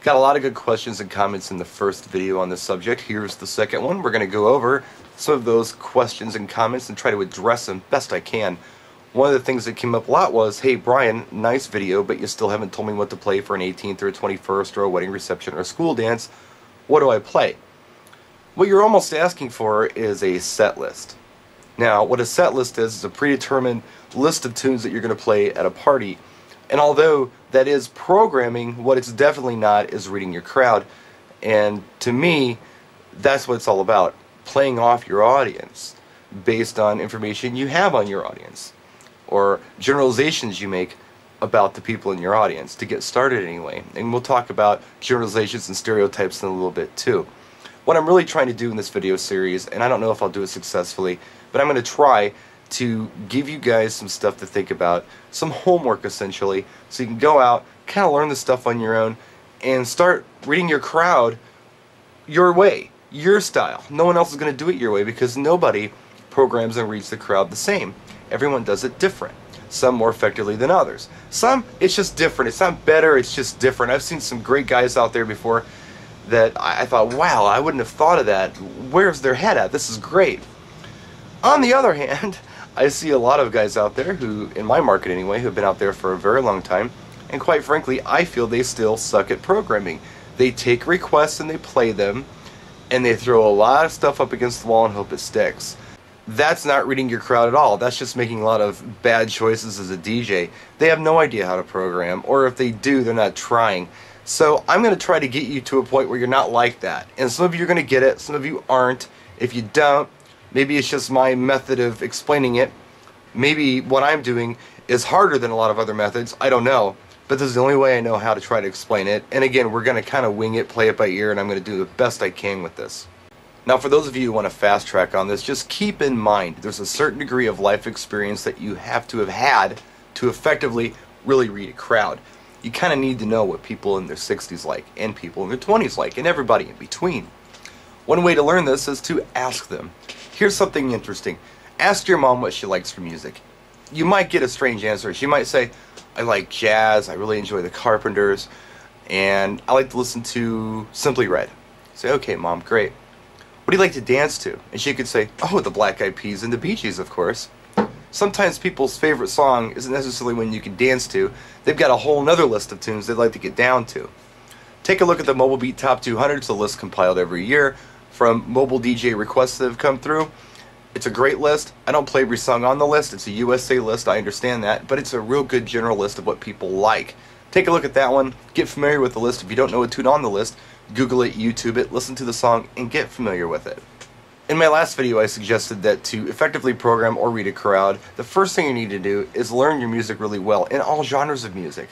Got a lot of good questions and comments in the first video on this subject. Here's the second one. We're going to go over some of those questions and comments and try to address them best I can. One of the things that came up a lot was, hey Brian, nice video, but you still haven't told me what to play for an 18th or a 21st or a wedding reception or a school dance. What do I play? What you're almost asking for is a set list. Now, what a set list is a predetermined list of tunes that you're going to play at a party. And although that is programming, what it's definitely not is reading your crowd. And to me, that's what it's all about. Playing off your audience based on information you have on your audience, or generalizations you make about the people in your audience to get started anyway. And we'll talk about generalizations and stereotypes in a little bit too. What I'm really trying to do in this video series, and I don't know if I'll do it successfully, but I'm going to try to give you guys some stuff to think about, some homework essentially, so you can go out, kind of learn the stuff on your own, and start reading your crowd your way, your style. No one else is going to do it your way because nobody programs and reads the crowd the same. Everyone does it different. Some more effectively than others. Some, it's just different. It's not better, it's just different. I've seen some great guys out there before that I thought, wow, I wouldn't have thought of that. Where's their head at? This is great. On the other hand, I see a lot of guys out there who, in my market anyway, who have been out there for a very long time, and quite frankly, I feel they still suck at programming. They take requests and they play them, and they throw a lot of stuff up against the wall and hope it sticks. That's not reading your crowd at all. That's just making a lot of bad choices as a DJ. They have no idea how to program, or if they do, they're not trying. So I'm going to try to get you to a point where you're not like that. And some of you are going to get it, some of you aren't. If you don't, maybe it's just my method of explaining it. Maybe what I'm doing is harder than a lot of other methods. I don't know. But this is the only way I know how to try to explain it. And again, we're going to kind of wing it, play it by ear, and I'm going to do the best I can with this. Now, for those of you who want to fast track on this, just keep in mind there's a certain degree of life experience that you have to have had to effectively really read a crowd. You kind of need to know what people in their 60s like, and people in their 20s like, and everybody in between. One way to learn this is to ask them. Here's something interesting. Ask your mom what she likes for music. You might get a strange answer. She might say, I like jazz, I really enjoy the Carpenters, and I like to listen to Simply Red. Say, okay mom, great. What do you like to dance to? And she could say, oh, the Black Eyed Peas and the Bee Gees, of course. Sometimes people's favorite song isn't necessarily one you can dance to. They've got a whole nother list of tunes they'd like to get down to. Take a look at the Mobile Beat Top 200. It's a list compiled every year from mobile DJ requests that have come through. It's a great list. I don't play every song on the list. It's a USA list, I understand that, but it's a real good general list of what people like. Take a look at that one. Get familiar with the list. If you don't know a tune on the list, Google it, YouTube it, listen to the song, and get familiar with it. In my last video, I suggested that to effectively program or read a crowd, the first thing you need to do is learn your music really well in all genres of music.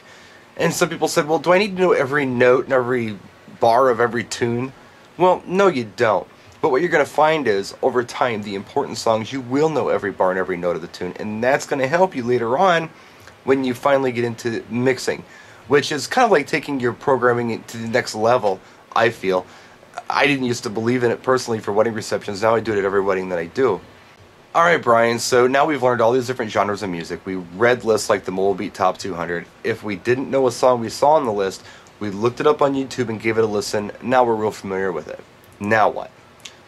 And some people said, well, do I need to know every note and every bar of every tune? Well, no you don't. But what you're going to find is, over time, the important songs, you will know every bar and every note of the tune, and that's going to help you later on when you finally get into mixing, which is kind of like taking your programming to the next level, I feel. I didn't used to believe in it personally for wedding receptions. Now I do it at every wedding that I do. Alright Brian, so now we've learned all these different genres of music. We read lists like the Mobile Beat Top 200. If we didn't know a song we saw on the list, we looked it up on YouTube and gave it a listen. Now we're real familiar with it. Now what?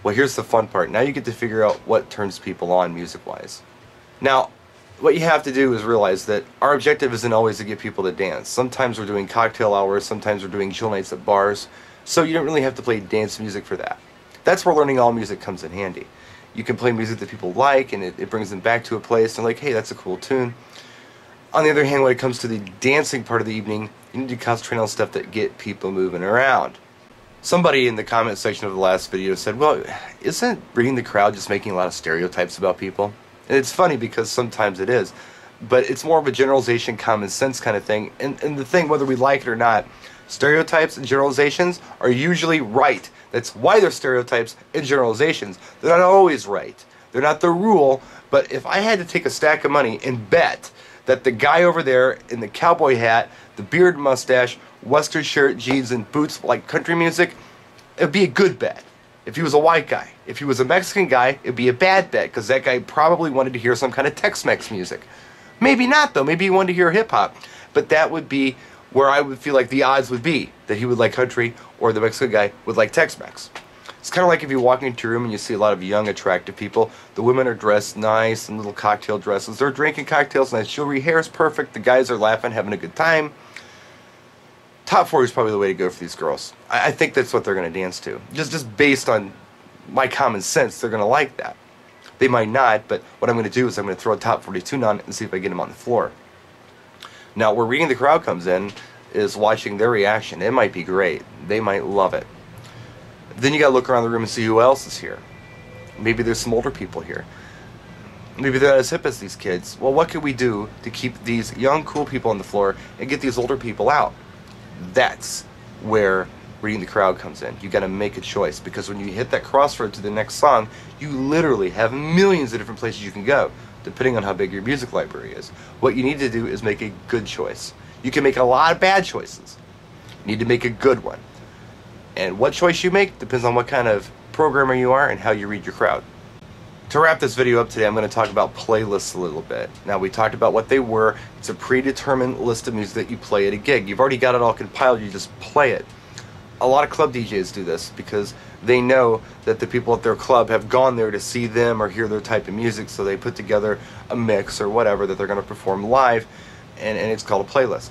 Well, here's the fun part. Now you get to figure out what turns people on music-wise. Now, what you have to do is realize that our objective isn't always to get people to dance. Sometimes we're doing cocktail hours, sometimes we're doing chill nights at bars, so you don't really have to play dance music for that. That's where learning all music comes in handy. You can play music that people like, and it brings them back to a place, and like, hey, that's a cool tune. On the other hand, when it comes to the dancing part of the evening, you need to concentrate on stuff that get people moving around. Somebody in the comment section of the last video said, well, isn't reading the crowd just making a lot of stereotypes about people? And it's funny because sometimes it is, but it's more of a generalization, common sense kind of thing. And the thing, whether we like it or not, stereotypes and generalizations are usually right. That's why they're stereotypes and generalizations. They're not always right. They're not the rule, but if I had to take a stack of money and bet that the guy over there in the cowboy hat, the beard mustache, western shirt, jeans, and boots like country music, it would be a good bet. If he was a white guy. If he was a Mexican guy, it would be a bad bet, because that guy probably wanted to hear some kind of Tex-Mex music. Maybe not, though. Maybe he wanted to hear hip-hop. But that would be where I would feel like the odds would be that he would like country or the Mexican guy would like Tex-Mex. It's kind of like if you walk into a room and you see a lot of young, attractive people. The women are dressed nice in little cocktail dresses. They're drinking cocktails, nice jewelry, hair is perfect. The guys are laughing, having a good time. Top 40 is probably the way to go for these girls. I think that's what they're going to dance to. Just based on my common sense, they're going to like that. They might not, but what I'm going to do is I'm going to throw a top 40 tune on and see if I get them on the floor. Now, where reading the crowd comes in is watching their reaction. It might be great. They might love it. Then you got to look around the room and see who else is here. Maybe there's some older people here. Maybe they're not as hip as these kids. Well, what can we do to keep these young, cool people on the floor and get these older people out? That's where reading the crowd comes in. You got to make a choice, because when you hit that crossroad to the next song, you literally have millions of different places you can go, depending on how big your music library is. What you need to do is make a good choice. You can make a lot of bad choices. You need to make a good one. And what choice you make depends on what kind of programmer you are and how you read your crowd. To wrap this video up today, I'm going to talk about playlists a little bit. Now, we talked about what they were. It's a predetermined list of music that you play at a gig. You've already got it all compiled, you just play it. A lot of club DJs do this because they know that the people at their club have gone there to see them or hear their type of music, so they put together a mix or whatever that they're going to perform live, and it's called a playlist.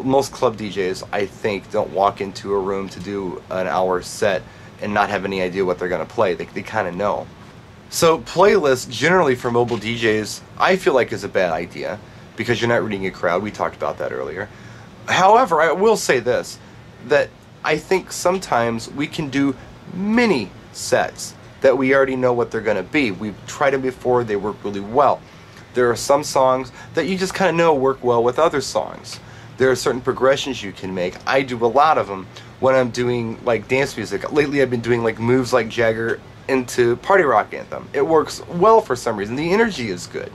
Most club DJs, I think, don't walk into a room to do an hour set and not have any idea what they're going to play. They kind of know. So playlists, generally for mobile DJs, I feel like is a bad idea because you're not reading a crowd. We talked about that earlier. However, I will say this, that I think sometimes we can do mini sets that we already know what they're going to be. We've tried them before, they work really well. There are some songs that you just kind of know work well with other songs. There are certain progressions you can make. I do a lot of them when I'm doing like dance music. Lately I've been doing like moves like Jagger into Party Rock Anthem. It works well for some reason. The energy is good.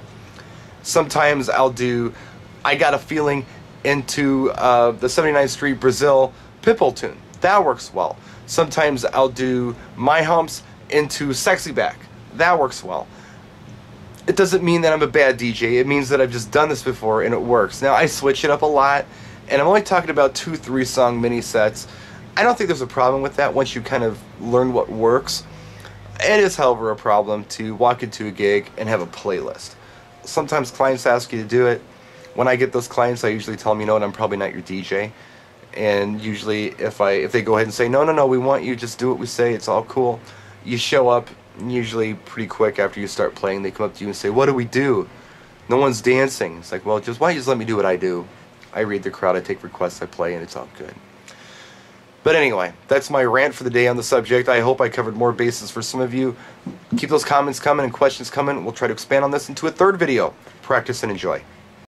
Sometimes I'll do I Got a Feeling into the 79th Street Brazil Pitbull tune. That works well. Sometimes I'll do My Humps into Sexy Back. That works well. It doesn't mean that I'm a bad DJ. It means that I've just done this before and it works. Now, I switch it up a lot, and I'm only talking about 2-3 song mini sets. I don't think there's a problem with that once you kind of learn what works. It is, however, a problem to walk into a gig and have a playlist. Sometimes clients ask you to do it. When I get those clients, I usually tell them, you know what, I'm probably not your DJ. And usually if they go ahead and say, no, we want you, just do what we say, it's all cool. You show up, and usually pretty quick after you start playing, they come up to you and say, what do we do? No one's dancing. It's like, well, why don't you just let me do what I do? I read the crowd, I take requests, I play, and it's all good. But anyway, that's my rant for the day on the subject. I hope I covered more bases for some of you. Keep those comments coming and questions coming. We'll try to expand on this into a third video. Practice and enjoy.